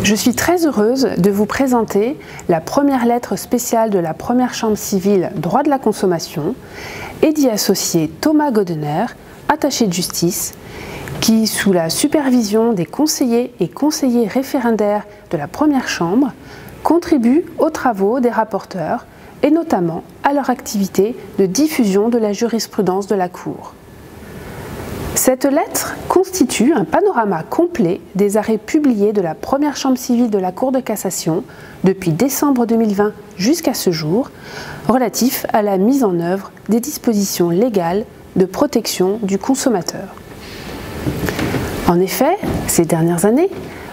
Je suis très heureuse de vous présenter la première lettre spéciale de la première chambre civile droit de la consommation et d'y associer Thomas Godener, attaché de justice, qui, sous la supervision des conseillers et conseillers référendaires de la première chambre, contribue aux travaux des rapporteurs et notamment à leur activité de diffusion de la jurisprudence de la Cour. Cette lettre constitue un panorama complet des arrêts publiés de la première chambre civile de la Cour de cassation depuis décembre 2020 jusqu'à ce jour, relatifs à la mise en œuvre des dispositions légales de protection du consommateur. En effet, ces dernières années,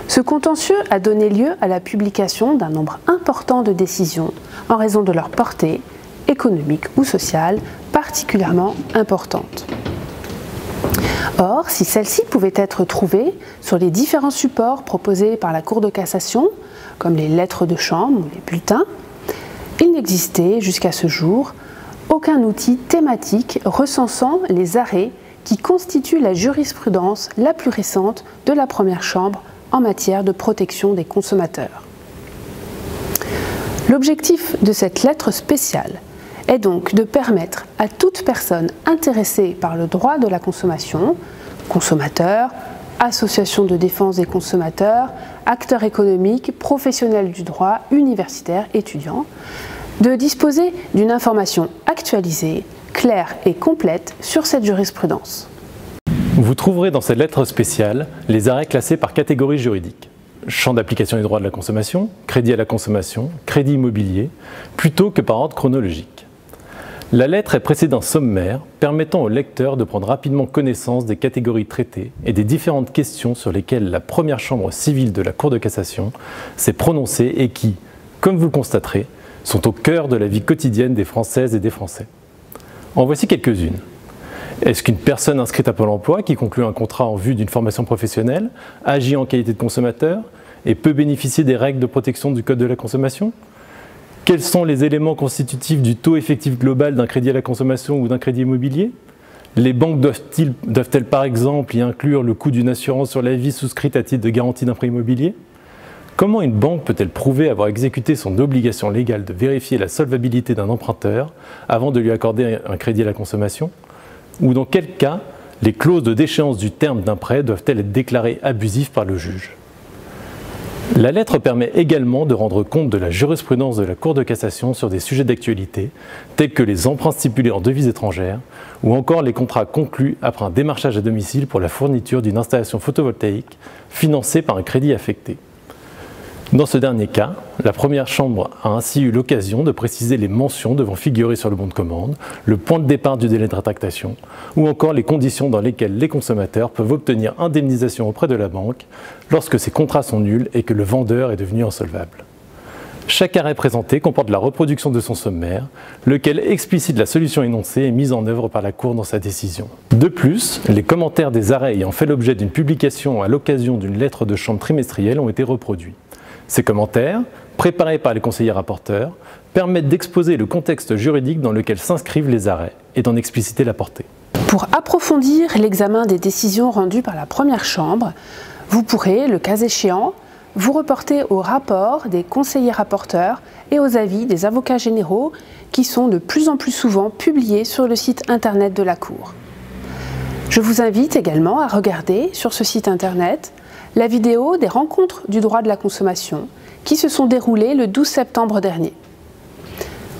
ce contentieux a donné lieu à la publication d'un nombre important de décisions en raison de leur portée économique ou sociale particulièrement importante. Or, si celles-ci pouvaient être trouvées sur les différents supports proposés par la Cour de cassation, comme les lettres de chambre ou les bulletins, il n'existait jusqu'à ce jour aucun outil thématique recensant les arrêts qui constituent la jurisprudence la plus récente de la première chambre en matière de protection des consommateurs. L'objectif de cette lettre spéciale est donc de permettre à toute personne intéressée par le droit de la consommation, consommateurs, associations de défense des consommateurs, acteurs économiques, professionnels du droit, universitaires, étudiants, de disposer d'une information actualisée, claire et complète sur cette jurisprudence. Vous trouverez dans cette lettre spéciale les arrêts classés par catégorie juridique. Champ d'application des droits de la consommation, crédit à la consommation, crédit immobilier, plutôt que par ordre chronologique. La lettre est précédée d'un sommaire permettant au lecteur de prendre rapidement connaissance des catégories traitées et des différentes questions sur lesquelles la première chambre civile de la Cour de cassation s'est prononcée et qui, comme vous le constaterez, sont au cœur de la vie quotidienne des Françaises et des Français. En voici quelques-unes. Est-ce qu'une personne inscrite à Pôle emploi qui conclut un contrat en vue d'une formation professionnelle agit en qualité de consommateur et peut bénéficier des règles de protection du Code de la consommation ? Quels sont les éléments constitutifs du taux effectif global d'un crédit à la consommation ou d'un crédit immobilier? Les banques doivent-elles par exemple y inclure le coût d'une assurance sur la vie souscrite à titre de garantie d'un prêt immobilier? Comment une banque peut-elle prouver avoir exécuté son obligation légale de vérifier la solvabilité d'un emprunteur avant de lui accorder un crédit à la consommation? Ou dans quel cas les clauses de déchéance du terme d'un prêt doivent-elles être déclarées abusives par le juge? La lettre permet également de rendre compte de la jurisprudence de la Cour de cassation sur des sujets d'actualité, tels que les emprunts stipulés en devises étrangères, ou encore les contrats conclus après un démarchage à domicile pour la fourniture d'une installation photovoltaïque financée par un crédit affecté. Dans ce dernier cas, la première chambre a ainsi eu l'occasion de préciser les mentions devant figurer sur le bon de commande, le point de départ du délai de rétractation, ou encore les conditions dans lesquelles les consommateurs peuvent obtenir indemnisation auprès de la banque lorsque ces contrats sont nuls et que le vendeur est devenu insolvable. Chaque arrêt présenté comporte la reproduction de son sommaire, lequel explicite la solution énoncée et mise en œuvre par la Cour dans sa décision. De plus, les commentaires des arrêts ayant fait l'objet d'une publication à l'occasion d'une lettre de chambre trimestrielle ont été reproduits. Ces commentaires, préparés par les conseillers rapporteurs, permettent d'exposer le contexte juridique dans lequel s'inscrivent les arrêts et d'en expliciter la portée. Pour approfondir l'examen des décisions rendues par la première chambre, vous pourrez, le cas échéant, vous reporter au rapport des conseillers rapporteurs et aux avis des avocats généraux qui sont de plus en plus souvent publiés sur le site internet de la Cour. Je vous invite également à regarder sur ce site internet la vidéo des rencontres du droit de la consommation qui se sont déroulées le 12 septembre dernier.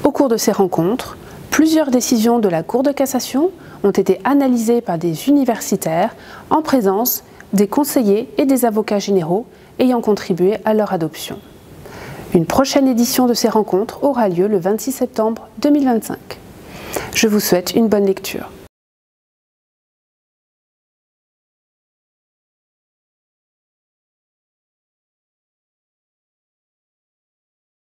Au cours de ces rencontres, plusieurs décisions de la Cour de cassation ont été analysées par des universitaires en présence des conseillers et des avocats généraux ayant contribué à leur adoption. Une prochaine édition de ces rencontres aura lieu le 26 septembre 2025. Je vous souhaite une bonne lecture.